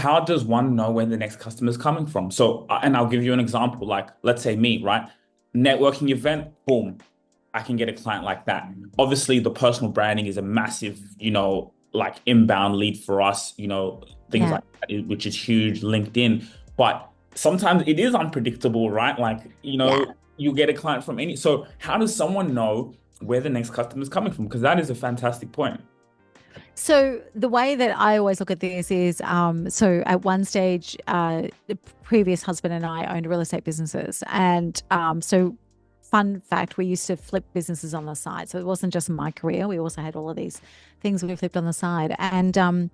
how does one know where the next customer is coming from? So, and I'll give you an example, like let's say me, right? Networking event, boom, I can get a client like that. Obviously, the personal branding is a massive, like inbound lead for us, things Yeah. like that, which is huge, LinkedIn. But sometimes it is unpredictable, right? Like, Yeah. you get a client from any. So, how does someone know where the next customer is coming from? Because that is a fantastic point. So the way that I always look at this is, so at one stage, the previous husband and I owned real estate businesses, and so fun fact, we used to flip businesses on the side. So it wasn't just my career; we also had all of these things we flipped on the side. And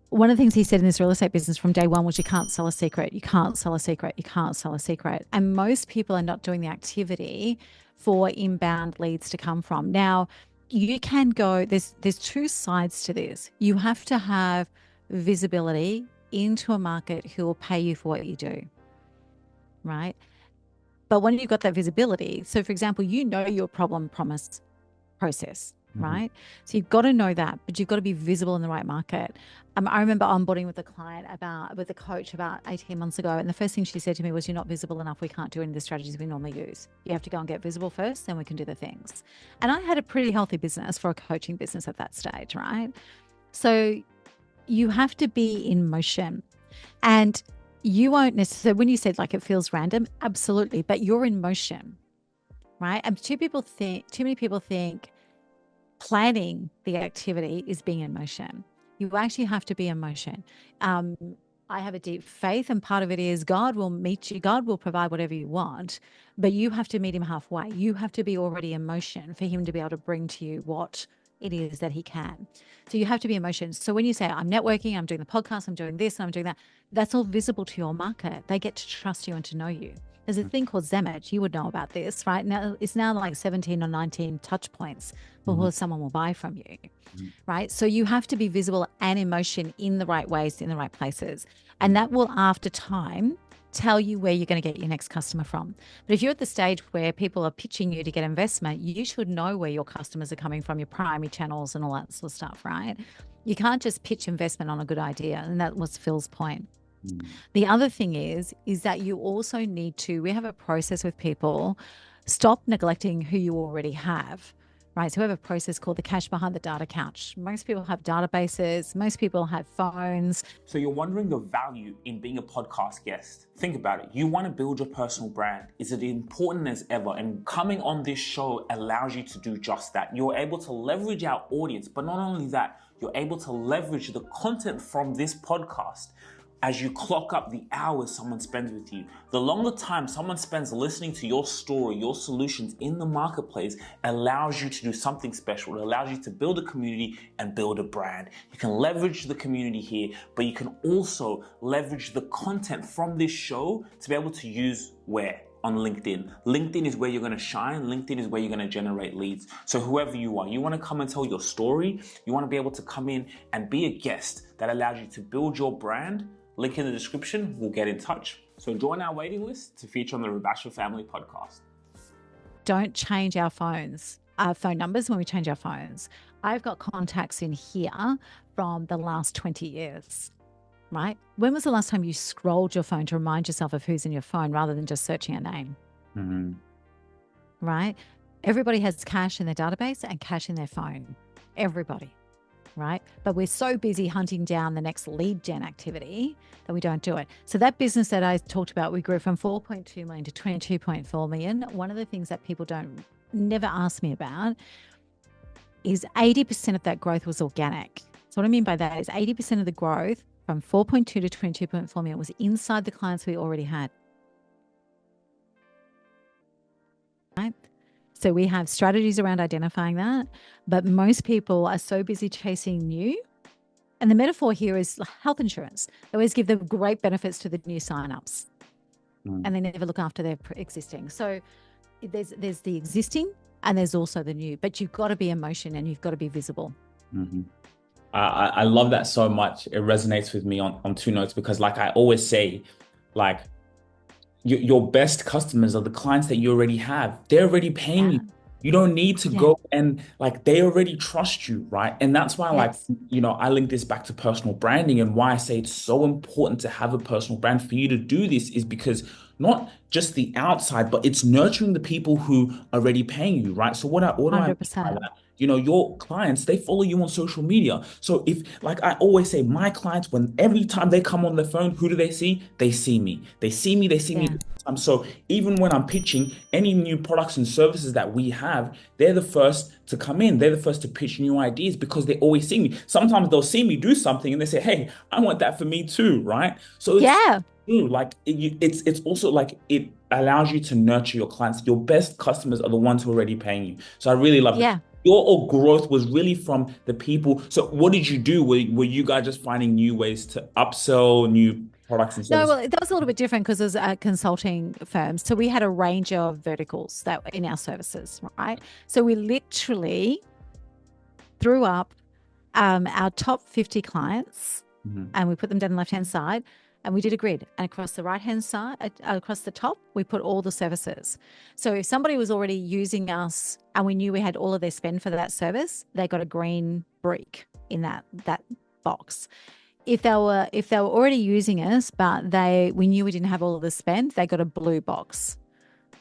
one of the things he said in this real estate business from day one was, "You can't sell a secret. You can't sell a secret. You can't sell a secret." And most people are not doing the activity for inbound leads to come from. Now, you can go, there's two sides to this. You have to have visibility into a market who will pay you for what you do, right? But when you've got that visibility, so for example, your problem promise process, Mhm. right? So you've got to know that, but you've got to be visible in the right market. I remember onboarding with a coach about 18 months ago. And the first thing she said to me was, "You're not visible enough. We can't do any of the strategies we normally use. You have to go and get visible first, then we can do the things." And I had a pretty healthy business for a coaching business at that stage, right? So you have to be in motion. And you won't necessarily, when you said like it feels random, absolutely, but you're in motion, right? And too many people think planning the activity is being in motion. You actually have to be in motion. Um, I have a deep faith, and part of it is God will meet you. God will provide whatever you want, but you have to meet him halfway. You have to be already in motion for him to be able to bring to you what it is that he can. So you have to be in motion. So when you say, "I'm networking, I'm doing the podcast, I'm doing this, and I'm doing that," that's all visible to your market. They get to trust you and to know you. There's a thing called Zemage. You would know about this, right? Now it's now like 17 or 19 touch points Mhm. before someone will buy from you, Mhm. right? So you have to be visible and in motion in the right ways, in the right places. And that will, after time, tell you where you're going to get your next customer from. But if you're at the stage where people are pitching you to get investment, you should know where your customers are coming from, your primary channels and all that sort of stuff, right? You can't just pitch investment on a good idea. And that was Phil's point. Mhm. The other thing is that you also need to, we have a process with people, stop neglecting who you already have, right? So we have a process called the cash behind the data couch. Most people have databases, most people have phones. So you're wondering the value in being a podcast guest. Think about it. You want to build your personal brand. Is it important as ever? And coming on this show allows you to do just that. You're able to leverage our audience, but not only that, you're able to leverage the content from this podcast as you clock up the hours someone spends with you. The longer time someone spends listening to your story, your solutions in the marketplace allows you to do something special. It allows you to build a community and build a brand. You can leverage the community here, but you can also leverage the content from this show to be able to use where? On LinkedIn. LinkedIn is where you're going to shine. LinkedIn is where you're going to generate leads. So whoever you are, you want to come and tell your story. You want to be able to come in and be a guest that allows you to build your brand. Link in the description. We'll get in touch. So join our waiting list to feature on the Rubasha Family Podcast. Don't change our phone numbers when we change our phones. I've got contacts in here from the last 20 years, right? When was the last time you scrolled your phone to remind yourself of who's in your phone rather than just searching a name, Mm-hmm. right? Everybody has cash in their database and cash in their phone. Everybody, right? But we're so busy hunting down the next lead gen activity that we don't do it. So that business that I talked about, we grew from 4.2 million to 22.4 million. One of the things that people don't never ask me about is 80% of that growth was organic. So what I mean by that is 80% of the growth from 4.2 to 22.4 million was inside the clients we already had. Right? So we have strategies around identifying that, but most people are so busy chasing new. And the metaphor here is health insurance. They always give the great benefits to the new signups, and they never look after their existing. So there's the existing and there's also the new, but you've got to be in motion and you've got to be visible. Mm-hmm. I love that so much. It resonates with me on two notes because, like I always say, like your best customers are the clients that you already have. They're already paying Yeah. you. You don't need to Yeah. go and like they already trust you, right? And that's why, like, Yes. I link this back to personal branding and why I say it's so important to have a personal brand for you to do this is because not just the outside, but it's nurturing the people who are already paying you, right? So what do I mean by 100%. that? Your clients, they follow you on social media. So if, like I always say, my clients, when every time they come on the phone, who do they see? They see me. They see me, they see me. Yeah. So even when I'm pitching any new products and services that we have, they're the first to come in. They're the first to pitch new ideas because they always see me. Sometimes they'll see me do something and they say, "Hey, I want that for me too," right? So it's Yeah. true. Like it's also like it allows you to nurture your clients. Your best customers are the ones who are already paying you. So I really love that. Yeah. Your growth was really from the people. So what did you do? Were you guys just finding new ways to upsell new products and No, services? well, that was a little bit different because it was a consulting firm. So we had a range of verticals that were in our services, right? So we literally threw up our top 50 clients Mhm. and we put them down the left-hand side and we did a grid. And across the right-hand side, across the top, we put all the services. So if somebody was already using us and we knew we had all of their spend for that service, they got a green brick in that box. If they were already using us, but we knew we didn't have all of the spend, they got a blue box,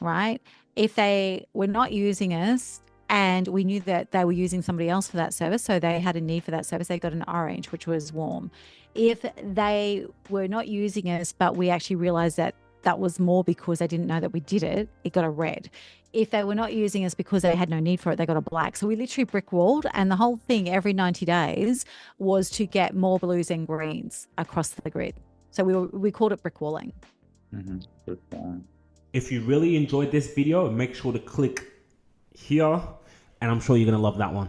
right? If they were not using us and we knew that they were using somebody else for that service, so they had a need for that service, they got an orange, which was warm. If they were not using us, but we actually realized that that was more because they didn't know that we did it, it got a red. If they were not using us because they had no need for it, they got a black. So we literally brick walled, and the whole thing every 90 days was to get more blues and greens across the grid. So we called it brick walling. Mhm. If you really enjoyed this video, make sure to click here, and I'm sure you're going to love that one.